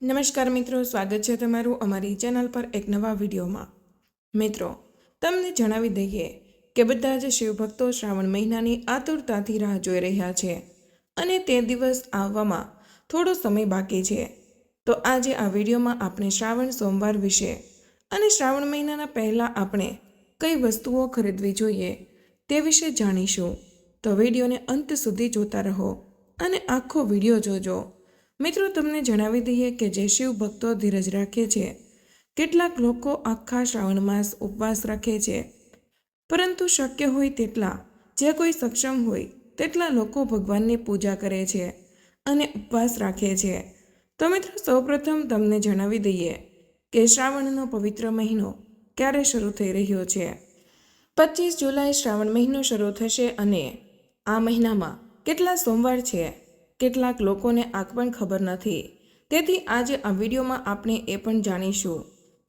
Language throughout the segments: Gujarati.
નમસ્કાર મિત્રો, સ્વાગત છે તમારું અમારી ચેનલ પર એક નવા વિડીયોમાં। મિત્રો, તમને જણાવી દઈએ કે બધા જ શિવભક્તો શ્રાવણ મહિનાની આતુરતાથી રાહ જોઈ રહ્યા છે અને તે દિવસ આવવામાં થોડો સમય બાકી છે। તો આજે આ વિડીયોમાં આપણે શ્રાવણ સોમવાર વિશે અને શ્રાવણ મહિનાના પહેલાં આપણે કઈ વસ્તુઓ ખરીદવી જોઈએ તે વિશે જાણીશું। તો વિડીયોને અંત સુધી જોતા રહો અને આખો વિડીયો જોજો। મિત્રો, તમને જણાવી દઈએ કે જે શિવ ભક્તો ધીરજ રાખે છે, કેટલાક લોકો આખા શ્રાવણ માસ ઉપવાસ રાખે છે, પરંતુ શક્ય હોય તેટલા, જે કોઈ સક્ષમ હોય તેટલા લોકો ભગવાનની પૂજા કરે છે અને ઉપવાસ રાખે છે। તો મિત્રો, સૌપ્રથમ તમને જણાવી દઈએ કે શ્રાવણનો પવિત્ર મહિનો ક્યારે શરૂ થઈ રહ્યો છે। 25 જુલાઈ શ્રાવણ મહિનો શરૂ થશે અને આ મહિનામાં કેટલા સોમવાર છે કેટલાક લોકોને આ પણ ખબર નથી। તેથી આજે આ વિડીયોમાં આપણે એ પણ જાણીશું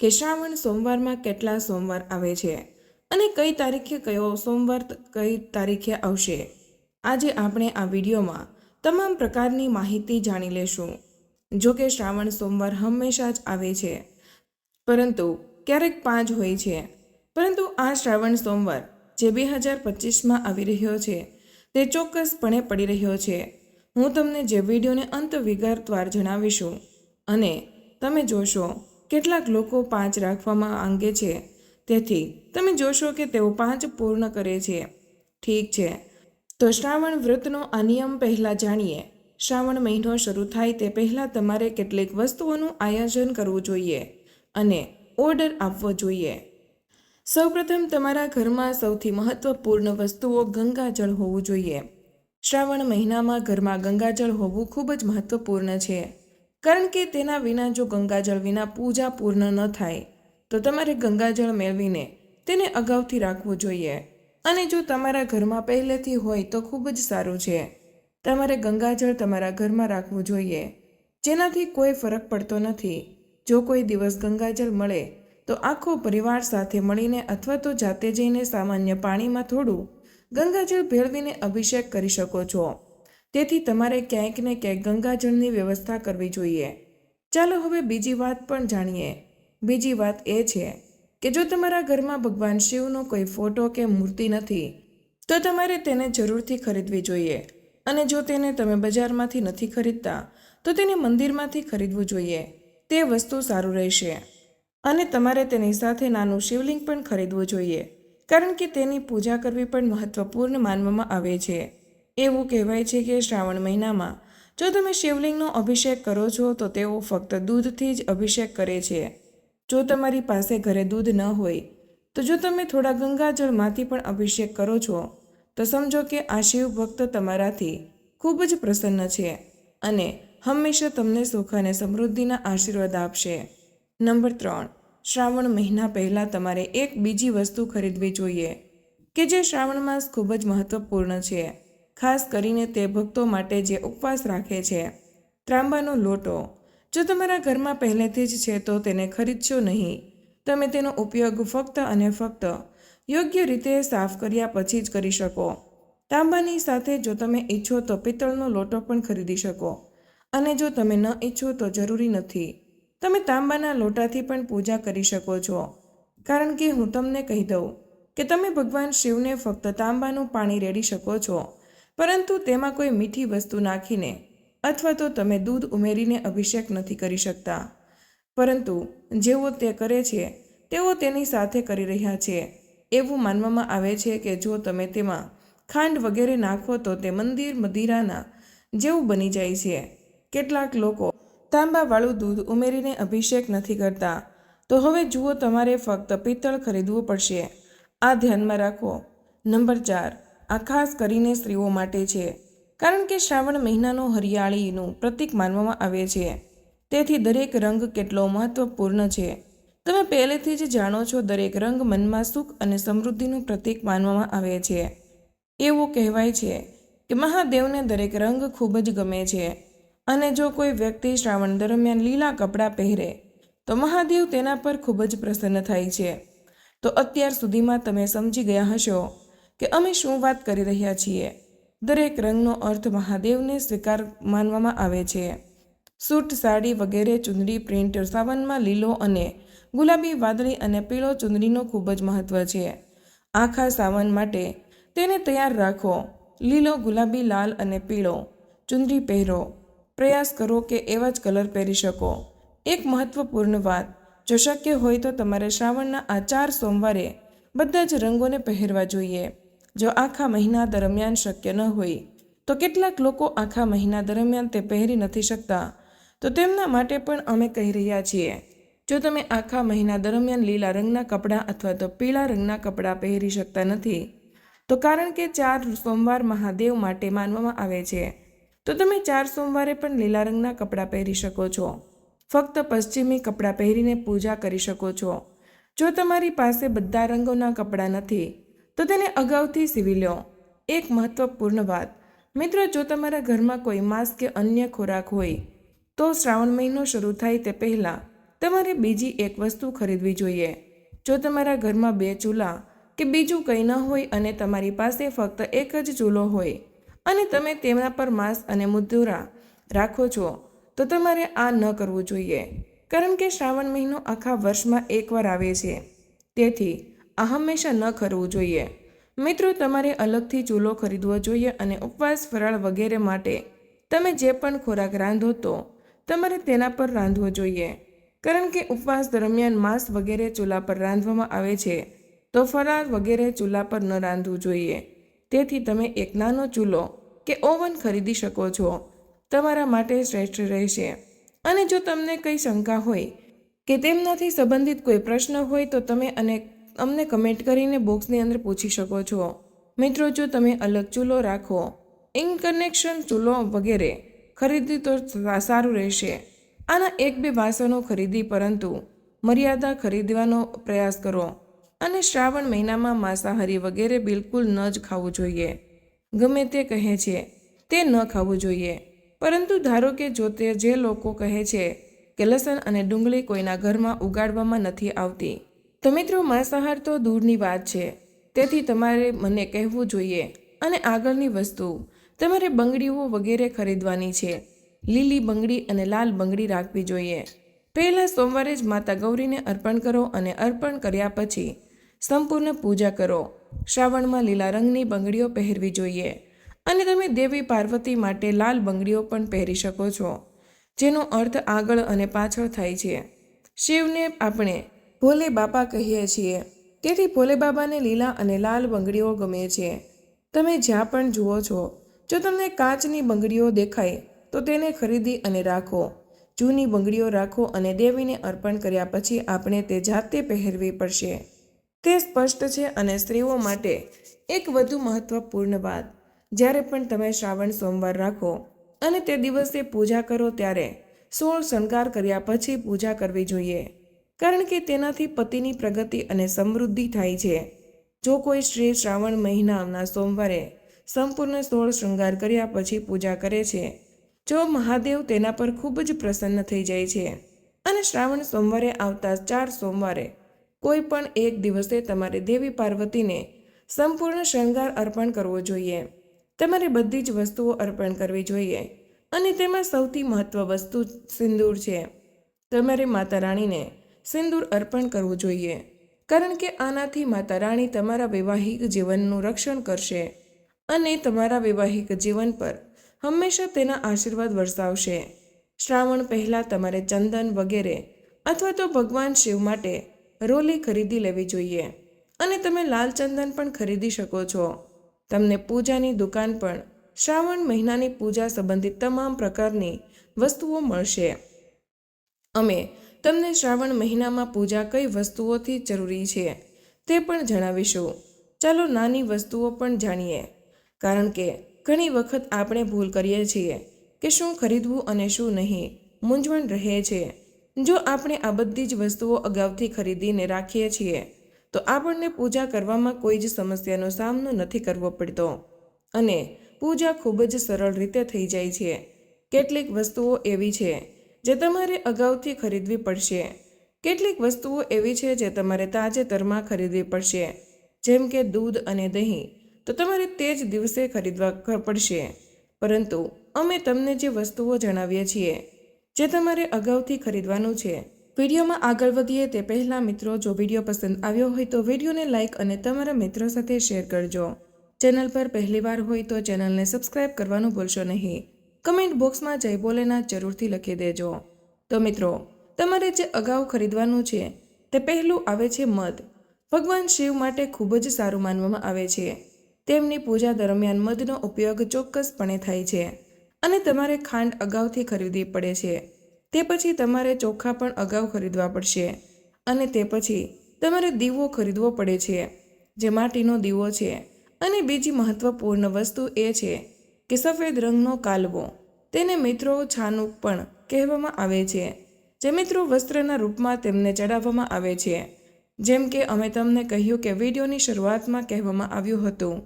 કે શ્રાવણ સોમવારમાં કેટલા સોમવાર આવે છે અને કઈ તારીખે કયો સોમવાર કઈ તારીખે આવશે। આજે આપણે આ વિડીયોમાં તમામ પ્રકારની માહિતી જાણી લેશું। જો કે શ્રાવણ સોમવાર હંમેશા જ આવે છે, પરંતુ ક્યારેક 5 હોય છે, પરંતુ આ શ્રાવણ સોમવાર જે 2025માં આવી રહ્યો છે તે ચોક્કસપણે પડી રહ્યો છે। હું તમને જે વિડીયોને અંત વિગતવાર જણાવીશું અને તમે જોશો કેટલાક લોકો 5 રાખવામાં માંગે છે, તેથી તમે જોશો કે તેઓ 5 પૂર્ણ કરે છે। ઠીક છે, તો શ્રાવણ વ્રતનો આ નિયમ પહેલાં જાણીએ। શ્રાવણ મહિનો શરૂ થાય તે પહેલાં તમારે કેટલીક વસ્તુઓનું આયોજન કરવું જોઈએ અને ઓર્ડર આપવો જોઈએ। સૌપ્રથમ તમારા ઘરમાં સૌથી મહત્વપૂર્ણ વસ્તુઓ ગંગાજળ હોવું જોઈએ। શ્રાવણ મહિનામાં ઘરમાં ગંગાજળ હોવું ખૂબ જ મહત્વપૂર્ણ છે, કારણ કે તેના વિના જો ગંગાજળ વિના પૂજા પૂર્ણ ન થાય તો તમારે ગંગાજળ મેળવીને તેને અગાઉથી રાખવું જોઈએ। અને જો તમારા ઘરમાં પહેલેથી હોય તો ખૂબ જ સારું છે। તમારે ગંગાજળ તમારા ઘરમાં રાખવું જોઈએ, જેનાથી કોઈ ફરક પડતો નથી। જો કોઈ દિવસ ગંગાજળ મળે તો આખો પરિવાર સાથે મળીને અથવા તો જાતે જઈને સામાન્ય પાણીમાં થોડું ગંગાજળ ભેળવીને અભિષેક કરી શકો છો। તેથી તમારે ક્યાંક ને ક્યાંક ગંગાજળની વ્યવસ્થા કરવી જોઈએ। ચાલો હવે બીજી વાત પણ જાણીએ। બીજી વાત એ છે કે જો તમારા ઘરમાં ભગવાન શિવનો કોઈ ફોટો કે મૂર્તિ નથી તો તમારે તેને જરૂરથી ખરીદવી જોઈએ, અને જો તેને તમે બજારમાંથી નથી ખરીદતા તો તેને મંદિરમાંથી ખરીદવું જોઈએ। તે વસ્તુ સારું રહેશે। અને તમારે તેની સાથે નાનું શિવલિંગ પણ ખરીદવું જોઈએ, કારણ કે તેની પૂજા કરવી પણ મહત્વપૂર્ણ માનવામાં આવે છે। એવું કહેવાય છે કે શ્રાવણ મહિનામાં જો તમે શિવલિંગનો અભિષેક કરો છો તો તેઓ ફક્ત દૂધથી જ અભિષેક કરે છે। જો તમારી પાસે ઘરે દૂધ ન હોય તો જો તમે થોડા ગંગાજળમાંથી પણ અભિષેક કરો છો તો સમજો કે આ શિવ ભક્ત તમારાથી ખૂબ જ પ્રસન્ન છે અને હંમેશા તમને સુખ અને સમૃદ્ધિના આશીર્વાદ આપશે। નંબર 3, શ્રાવણ મહિના પહેલાં તમારે એક બીજી વસ્તુ ખરીદવી જોઈએ કે જે શ્રાવણ માસ ખૂબ જ મહત્વપૂર્ણ છે, ખાસ કરીને તે ભક્તો માટે જે ઉપવાસ રાખે છે। ત્રાંબાનો લોટો જો તમારા ઘરમાં પહેલેથી જ છે તો તેને ખરીદશો નહીં। તમે તેનો ઉપયોગ ફક્ત અને ફક્ત યોગ્ય રીતે સાફ કર્યા પછી જ કરી શકો। તાંબાની સાથે જો તમે ઈચ્છો તો પિત્તળનો લોટો પણ ખરીદી શકો, અને જો તમે ન ઈચ્છો તો જરૂરી નથી। તમે તાંબાના લોટાથી પણ પૂજા કરી શકો છો, કારણ કે હું તમને કહી દઉં કે તમે ભગવાન શિવને ફક્ત તાંબાનું પાણી રેડી શકો છો, પરંતુ તેમાં કોઈ મીઠી વસ્તુ નાખીને અથવા તો તમે દૂધ ઉમેરીને અભિષેક નથી કરી શકતા। પરંતુ જેઓ તે કરે છે તેઓ તેની સાથે કરી રહ્યા છે। એવું માનવામાં આવે છે કે જો તમે તેમાં ખાંડ વગેરે નાખો તો તે મંદિર મદિરાના જેવું બની જાય છે। કેટલાક લોકો તાંબાવાળું દૂધ ઉમેરીને અભિષેક નથી કરતા, તો હવે જુઓ તમારે ફક્ત પિત્તળ ખરીદવું પડશે। આ ધ્યાનમાં રાખો। નંબર 4, આ ખાસ કરીને સ્ત્રીઓ માટે છે, કારણ કે શ્રાવણ મહિનાનો હરિયાળીનું પ્રતીક માનવામાં આવે છે। તેથી દરેક રંગ કેટલો મહત્વપૂર્ણ છે તમે પહેલેથી જ જાણો છો। દરેક રંગ મનમાં સુખ અને સમૃદ્ધિનું પ્રતીક માનવામાં આવે છે। એવું કહેવાય છે કે મહાદેવને દરેક રંગ ખૂબ જ ગમે છે, અને જો કોઈ વ્યક્તિ શ્રાવણ દરમિયાન લીલા કપડાં પહેરે તો મહાદેવ તેના પર ખૂબ જ પ્રસન્ન થાય છે। તો અત્યાર સુધીમાં તમે સમજી ગયા હશો કે અમે શું વાત કરી રહ્યા છીએ। દરેક રંગનો અર્થ મહાદેવને સ્વીકાર માનવામાં આવે છે। સૂટ, સાડી વગેરે ચુંદડી પ્રિન્ટ સાવનમાં લીલો અને ગુલાબી, વાદળી અને પીળો ચુંદડીનું ખૂબ જ મહત્વ છે. આખા સાવન માટે તેને તૈયાર રાખો. લીલો, ગુલાબી, લાલ અને પીળો ચુંદડી પહેરો. પ્રયાસ કરો કે એવા જ કલર પહેરી શકો. એક મહત્વપૂર્ણ વાત, જો શક્ય હોય તો તમારે શ્રાવણના આ 4 સોમવારે બધા જ રંગોને પહેરવા જોઈએ. જો આખા મહિના દરમિયાન શક્ય ન હોય તો કેટલાક લોકો આખા મહિના દરમિયાન તે પહેરી નથી શકતા, તો તેમના માટે પણ અમે કહી રહ્યા છીએ, જો તમે આખા મહિના દરમિયાન લીલા રંગના કપડાં અથવા તો પીળા રંગના કપડાં પહેરી શકતા નથી, તો કારણ કે 4 સોમવાર મહાદેવ માટે માનવામાં આવે છે, તો તમે 4 સોમવારે પણ લીલા રંગના કપડાં પહેરી શકો છો. ફક્ત પશ્ચિમી કપડાં પહેરીને પૂજા કરી શકો છો. જો તમારી પાસે બધા રંગોના કપડાં નથી તો તેને અગાઉથી સીવી લો. એક મહત્વપૂર્ણ વાત, મિત્રો, જો તમારા ઘરમાં કોઈ માંસ કે અન્ય ખોરાક હોય તો શ્રાવણ મહિનો શરૂ થાય તે પહેલાં તમારે બીજી એક વસ્તુ ખરીદવી જોઈએ. જો તમારા ઘરમાં 2 ચૂલા કે બીજું કંઈ ન હોય અને તમારી પાસે ફક્ત એક જ ચૂલો હોય અને તમે તેના પર માંસ અને મુદ્દુરા રાખો છો, તો તમારે આ ન કરવું જોઈએ, કારણ કે શ્રાવણ મહિનો આખા વર્ષમાં એકવાર આવે છે, તેથી આ હંમેશા ન કરવું જોઈએ. મિત્રો, તમારે અલગથી ચૂલો ખરીદવો જોઈએ અને ઉપવાસ, ફરાળ વગેરે માટે તમે જે પણ ખોરાક રાંધો તો તમારે તેના પર રાંધવો જોઈએ, કારણ કે ઉપવાસ દરમિયાન માંસ વગેરે ચૂલા પર રાંધવામાં આવે છે, તો ફરાળ વગેરે ચૂલા પર ન રાંધવું જોઈએ. તેથી તમે એક નાનો ચૂલો કે ઓવન ખરીદી શકો છો, તમારા માટે શ્રેષ્ઠ રહેશે. અને જો તમને કંઈ શંકા હોય કે તેમનાથી સંબંધિત કોઈ પ્રશ્ન હોય તો તમે અમને કમેન્ટ કરીને બોક્સની અંદર પૂછી શકો છો. મિત્રો, જો તમે અલગ ચૂલો રાખો, ઇન્કનેક્શન ચૂલો વગેરે ખરીદી તો સારું રહેશે. આના 1-2 વાસણો ખરીદી, પરંતુ મર્યાદા ખરીદવાનો પ્રયાસ કરો. અને શ્રાવણ મહિનામાં માંસાહારી વગેરે બિલકુલ ન જ ખાવું જોઈએ. ગમે તે કહે છે તે ન ખાવું જોઈએ, પરંતુ ધારો કે જે લોકો કહે છે કે લસણ અને ડુંગળી કોઈના ઘરમાં ઉગાડવામાં નથી આવતી, તો મિત્રો માંસાહાર તો દૂરની વાત છે. તેથી તમારે મને કહેવું જોઈએ. અને આગળની વસ્તુ, તમારે બંગડીઓ વગેરે ખરીદવાની છે. લીલી બંગડી અને લાલ બંગડી રાખવી જોઈએ. પહેલા સોમવારે જ માતા ગૌરીને અર્પણ કરો અને અર્પણ કર્યા પછી સંપૂર્ણ પૂજા કરો. શ્રાવણમાં લીલા રંગની બંગડીઓ પહેરવી જોઈએ. અને તમે દેવી પાર્વતી માટે લાલ બંગડીઓ પણ પહેરી શકો છો, જેનો અર્થ આગળ અને પાછળ થાય છે. શિવને આપણે ભોલે બાપા કહીએ છીએ, તેથી ભોલે બાબાને લીલા અને લાલ બંગડીઓ ગમે છે. તમે જ્યાં પણ જુઓ છો, જો તમને કાચની બંગડીઓ દેખાય તો તેને ખરીદી અને રાખો. જૂની બંગડીઓ રાખો અને દેવીને અર્પણ કર્યા પછી આપણે તે જાતે પહેરવી પડશે. તે સ્પષ્ટ છે. અને સ્ત્રીઓ માટે એક વધુ મહત્વપૂર્ણ વાત, જ્યારે પણ તમે શ્રાવણ સોમવાર રાખો અને તે દિવસે પૂજા કરો ત્યારે 16 શણગાર કર્યા પછી પૂજા કરવી જોઈએ, કારણ કે તેનાથી પતિની પ્રગતિ અને સમૃદ્ધિ થાય છે. જો કોઈ સ્ત્રી શ્રાવણ મહિનાના સોમવારે સંપૂર્ણ 16 શૃંગાર કર્યા પછી પૂજા કરે છે, જો મહાદેવ તેના પર ખૂબ જ પ્રસન્ન થઈ જાય છે. અને શ્રાવણ સોમવારે આવતા 4 સોમવારે કોઈ પણ એક દિવસે તમારે દેવી પાર્વતીને સંપૂર્ણ શણગાર અર્પણ કરવો જોઈએ. તમારે બધી જ વસ્તુઓ અર્પણ કરવી જોઈએ. અને તેમાં સૌથી મહત્વ વસ્તુ સિંદૂર છે. તમારે માતા રાણીને સિંદૂર અર્પણ કરવું જોઈએ, કારણ કે આનાથી માતા રાણી તમારા વૈવાહિક જીવનનું રક્ષણ કરશે અને તમારા વૈવાહિક જીવન પર હંમેશા તેના આશીર્વાદ વરસાવશે. શ્રાવણ પહેલાં તમારે ચંદન વગેરે અથવા તો ભગવાન શિવ માટે રોલી ખરીદી લેવી જોઈએ. અને તમે લાલ ચંદન પણ ખરીદી શકો છો. તમને પૂજાની દુકાન પણ શ્રાવણ મહિનાની પૂજા સંબંધિત તમામ પ્રકારની વસ્તુઓ મળશે. અમે તમને શ્રાવણ મહિનામાં પૂજા કઈ વસ્તુઓથી જરૂરી છે તે પણ જણાવીશું. ચાલો નાની વસ્તુઓ પણ જાણીએ, કારણ કે ઘણી વખત આપણે ભૂલ કરીએ છીએ કે શું ખરીદવું અને શું નહીં, મૂંઝવણ રહે છે. જો આપણે આ બધી જ વસ્તુઓ અગાઉથી ખરીદીને રાખીએ છીએ તો આપણને પૂજા કરવામાં કોઈ જ સમસ્યાનો સામનો નથી કરવો પડતો અને પૂજા ખૂબ જ સરળ રીતે થઈ જાય છે. કેટલીક વસ્તુઓ એવી છે જે તમારે અગાઉથી ખરીદવી પડશે. કેટલીક વસ્તુઓ એવી છે જે તમારે તાજેતરમાં ખરીદવી પડશે, જેમ કે દૂધ અને દહીં, તો તમારે તે જ દિવસે ખરીદવા પડશે. પરંતુ અમે તમને જે વસ્તુઓ જણાવીએ છીએ જે તમારે અગાઉથી ખરીદવાનું છે। વિડીયોમાં આગળ વધીએ તે પહેલાં મિત્રો, જો વિડીયો પસંદ આવ્યો હોય તો વિડીયોને લાઇક અને તમારા મિત્રો સાથે શેર કરજો। ચેનલ પર પહેલીવાર હોય તો ચેનલને સબસ્ક્રાઇબ કરવાનું ભૂલશો નહીં। કમેન્ટ બોક્સમાં જય ભોલેનાથ જરૂરથી લખી દેજો। તો મિત્રો, તમારે જે અગાઉ ખરીદવાનું છે તે પહેલું આવે છે મધ। ભગવાન શિવ માટે ખૂબ જ સારું માનવામાં આવે છે। તેમની પૂજા દરમિયાન મધનો ઉપયોગ ચોક્કસપણે થાય છે અને તમારે ખાંડ અગાઉથી ખરીદવી પડે છે। તે પછી તમારે ચોખા પણ અગાઉ ખરીદવા પડશે અને તે પછી તમારે દીવો ખરીદવો પડે છે, જે માટીનો દીવો છે। અને બીજી મહત્વપૂર્ણ વસ્તુ એ છે કે સફેદ રંગનો કાલવો, તેને મિત્રો છાનુક પણ કહેવામાં આવે છે, જે મિત્રો વસ્ત્રના રૂપમાં તેમને ચડાવવામાં આવે છે। જેમ કે અમે તમને કહ્યું કે વિડીયોની શરૂઆતમાં કહેવામાં આવ્યું હતું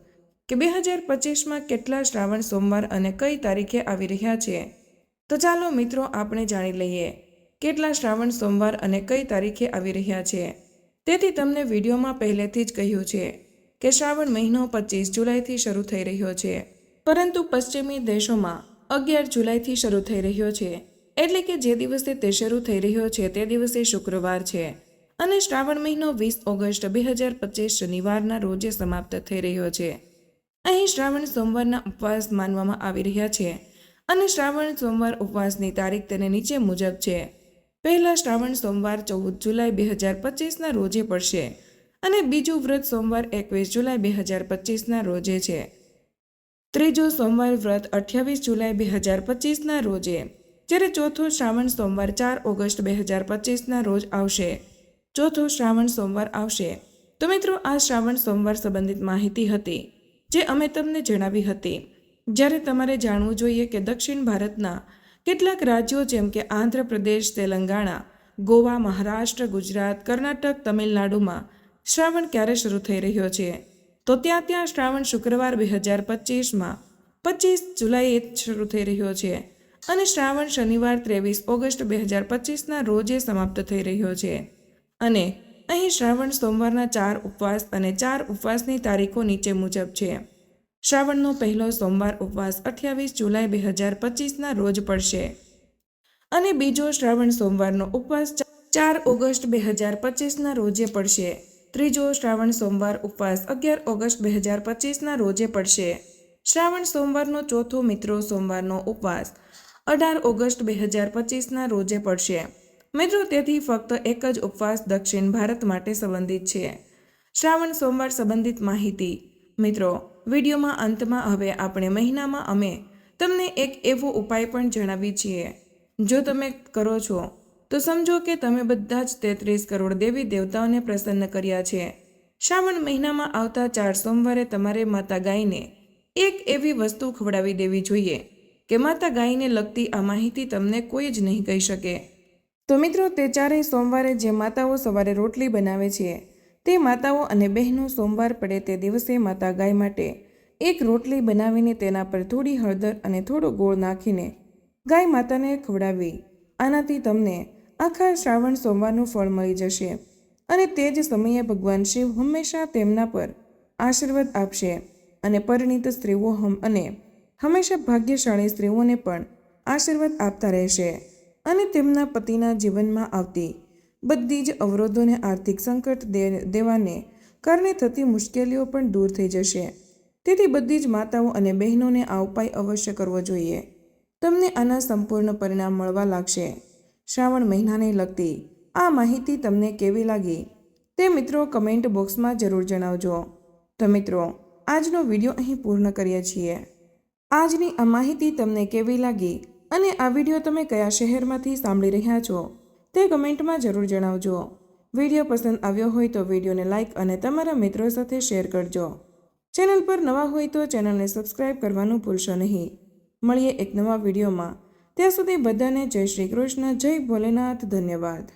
કે 2025માં કેટલા શ્રાવણ સોમવાર અને કઈ તારીખે આવી રહ્યા છે। તો ચાલો મિત્રો, આપણે જાણી લઈએ કેટલા શ્રાવણ સોમવાર અને કઈ તારીખે આવી રહ્યા છે। તેથી તમને વિડીયોમાં પહેલેથી જ કહ્યું છે કે શ્રાવણ મહિનો 25 જુલાઈથી શરૂ થઈ રહ્યો છે, પરંતુ પશ્ચિમી દેશોમાં 11 જુલાઈથી શરૂ થઈ રહ્યો છે। એટલે કે જે દિવસે તે શરૂ થઈ રહ્યો છે તે દિવસે શુક્રવાર છે અને શ્રાવણ મહિનો 20 ઓગસ્ટ 2025 શનિવારના રોજે સમાપ્ત થઈ રહ્યો છે। અહીં શ્રાવણ સોમવારના ઉપવાસ માનવામાં આવી રહ્યા છે અને શ્રાવણ સોમવાર ઉપવાસની તારીખ તેને નીચે મુજબ છે। પહેલા શ્રાવણ સોમવાર 14 જુલાઈ 2025ના રોજે પડશે અને બીજું વ્રત સોમવાર 21 જુલાઈ 2025ના રોજે છે। ત્રીજો સોમવાર વ્રત 28 જુલાઈ 2025ના રોજે, જ્યારે ચોથો શ્રાવણ સોમવાર 4 ઓગસ્ટ 2025ના રોજ આવશે। ચોથો શ્રાવણ સોમવાર આવશે। તો મિત્રો, આ શ્રાવણ સોમવાર સંબંધિત માહિતી હતી જે અમે તમને જણાવી હતી। જ્યારે તમારે જાણવું જોઈએ કે દક્ષિણ ભારતના કેટલાક રાજ્યો જેમ કે આંધ્રપ્રદેશ, તેલંગાણા, ગોવા, મહારાષ્ટ્ર, ગુજરાત, કર્ણાટક, તમિલનાડુમાં શ્રાવણ ક્યારે શરૂ થઈ રહ્યો છે, તો ત્યાં શ્રાવણ શુક્રવાર 2025માં 25 જુલાઈએ શરૂ થઈ રહ્યો છે અને શ્રાવણ શનિવાર 23 ઓગસ્ટ 2025ના રોજે સમાપ્ત થઈ રહ્યો છે। અને અહીં શ્રાવણ સોમવારના 4 ઉપવાસ અને 4 ઉપવાસની તારીખો નીચે મુજબ છે। શ્રાવણનો પહેલો સોમવાર ઉપવાસ 28 જુલાઈ 2025ના રોજ પડશે અને બીજો શ્રાવણ સોમવારનો ઉપવાસ 4 ઓગસ્ટ 2025ના રોજે પડશે। ત્રીજો શ્રાવણ સોમવાર ઉપવાસ 11 ઓગસ્ટ 2025ના રોજે પડશે। શ્રાવણ સોમવારનો ચોથો મિત્રો સોમવારનો ઉપવાસ 18 ઓગસ્ટ 2025ના રોજે પડશે। મિત્રો, તેથી ફક્ત એક જ ઉપવાસ દક્ષિણ ભારત માટે સંબંધિત છે। શ્રાવણ સોમવાર સંબંધિત માહિતી મિત્રો, વિડીયોમાં અંતમાં હવે આપણે મહિનામાં અમે તમને એક એવો ઉપાય પણ જણાવી છીએ, જો તમે કરો છો તો સમજો કે તમે બધા જ 33 કરોડ દેવી દેવતાઓને પ્રસન્ન કર્યા છે। શ્રાવણ મહિનામાં આવતા 4 સોમવારે તમારે માતા ગાયને એક એવી વસ્તુ ખવડાવી દેવી જોઈએ કે માતા ગાયને લગતી આ માહિતી તમને કોઈ જ નહીં કહી શકે। તો મિત્રો, તે 4 સોમવારે જે માતાઓ સવારે રોટલી બનાવે છે તે માતાઓ અને બહેનો સોમવાર પડે તે દિવસે માતા ગાય માટે એક રોટલી બનાવીને તેના પર થોડી હળદર અને થોડો ગોળ નાખીને ગાય માતાને ખવડાવવી। આનાથી તમને આખા શ્રાવણ સોમવારનું ફળ મળી જશે અને તે જ સમયે ભગવાન શિવ હંમેશા તેમના પર આશીર્વાદ આપશે અને પરિણીત સ્ત્રીઓ અને હંમેશા ભાગ્યશાળી સ્ત્રીઓને પણ આશીર્વાદ આપતા રહેશે અને તેમના પતિના જીવનમાં આવતી બધી જ અવરોધોને, આર્થિક સંકટ દેવાને કારણે થતી મુશ્કેલીઓ પણ દૂર થઈ જશે। તેથી બધી જ માતાઓ અને બહેનોને આ ઉપાય અવશ્ય કરવો જોઈએ। તમને આના સંપૂર્ણ પરિણામ મળવા લાગશે। શ્રાવણ મહિનાને લગતી આ માહિતી તમને કેવી લાગી તે મિત્રો કમેન્ટ બોક્સમાં જરૂર જણાવજો। તો મિત્રો, આજનો વિડીયો અહીં પૂર્ણ કરીએ છીએ। આજની આ માહિતી તમને કેવી લાગી અને આ વિડીયો તમે કયા શહેરમાંથી સાંભળી રહ્યા છો તે કમેન્ટમાં જરૂર જણાવજો। વિડીયો પસંદ આવ્યો હોય તો વિડીયોને લાઇક અને તમારા મિત્રો સાથે શેર કરજો। ચેનલ પર નવા હોય તો ચેનલને સબસ્ક્રાઇબ કરવાનું ભૂલશો નહીં। મળીએ એક નવા વિડીયોમાં। ત્યાં સુધી બધાને જય શ્રી કૃષ્ણ, જય ભોલેનાથ, ધન્યવાદ।